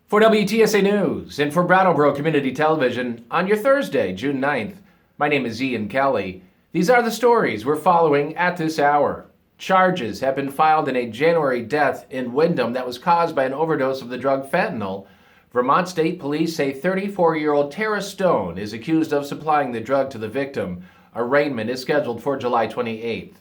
For WTSA News and for Brattleboro Community Television on your Thursday, June 9th, my name is Ian Kelly. These are the stories we're following at this hour. Charges have been filed in a January death in Windham that was caused by an overdose of the drug fentanyl. Vermont State Police say 34-year-old Tara Stone is accused of supplying the drug to the victim. Arraignment is scheduled for July 28th.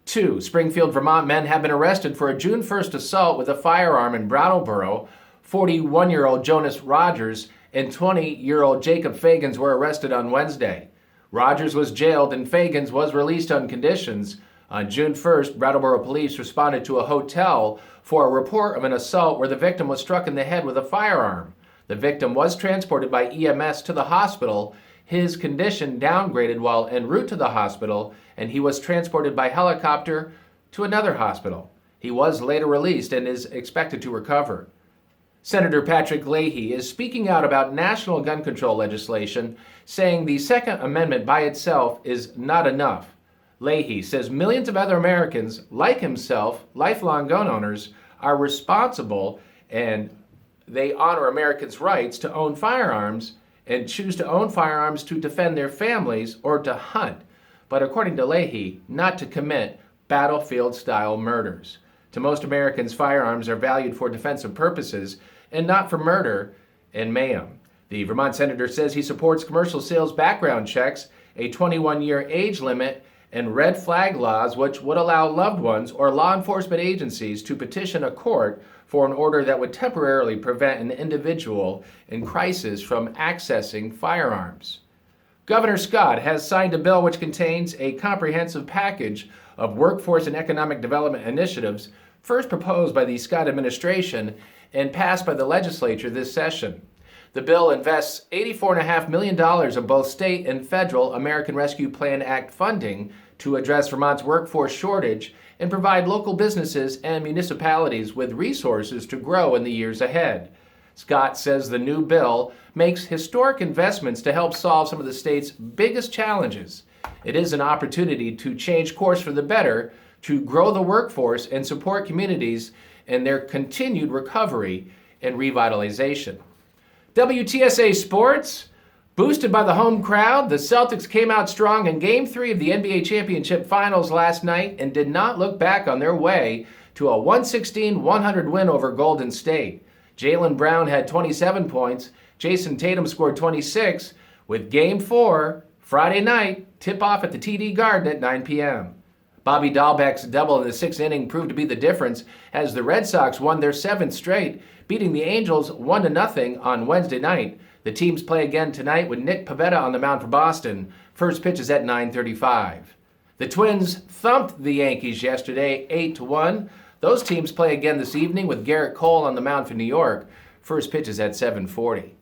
Two Springfield, Vermont men have been arrested for a June 1st assault with a firearm in Brattleboro. 41-year-old Jonas Rogers and 20-year-old Jacob Fagans were arrested on Wednesday. Rogers was jailed and Fagans was released on conditions. On June 1st, Brattleboro police responded to a hotel for a report of an assault where the victim was struck in the head with a firearm. The victim was transported by EMS to the hospital. His condition downgraded while en route to the hospital, and he was transported by helicopter to another hospital. He was later released and is expected to recover. Senator Patrick Leahy is speaking out about national gun control legislation, saying the Second Amendment by itself is not enough. Leahy says millions of other Americans, like himself, lifelong gun owners, are responsible and they honor Americans' rights to own firearms and choose to own firearms to defend their families or to hunt, but according to Leahy, not to commit battlefield-style murders. To most Americans, firearms are valued for defensive purposes and not for murder and mayhem. The Vermont senator says he supports commercial sales background checks, a 21-year age limit, and red flag laws which would allow loved ones or law enforcement agencies to petition a court for an order that would temporarily prevent an individual in crisis from accessing firearms. Governor Scott has signed a bill which contains a comprehensive package of workforce and economic development initiatives first proposed by the Scott administration and passed by the legislature this session. The bill invests $84.5 million of both state and federal American Rescue Plan Act funding to address Vermont's workforce shortage and provide local businesses and municipalities with resources to grow in the years ahead. Scott says the new bill makes historic investments to help solve some of the state's biggest challenges. It is an opportunity to change course for the better, to grow the workforce and support communities in their continued recovery and revitalization. WTSA Sports, boosted by the home crowd, the Celtics came out strong in Game 3 of the NBA Championship Finals last night and did not look back on their way to a 116-100 win over Golden State. Jaylen Brown had 27 points. Jason Tatum scored 26, with Game 4, Friday night, tip-off at the TD Garden at 9 p.m. Bobby Dahlbeck's double in the sixth inning proved to be the difference as the Red Sox won their seventh straight, beating the Angels 1-0 on Wednesday night. The teams play again tonight with Nick Pivetta on the mound for Boston. First pitch is at 9:35. The Twins thumped the Yankees yesterday 8-1. Those teams play again this evening with Garrett Cole on the mound for New York. First pitch is at 7:40.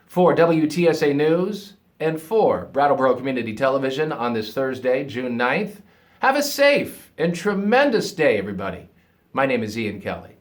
For WTSA News and for Brattleboro Community Television on this Thursday, June 9th, have a safe and tremendous day, everybody. My name is Ian Kelly.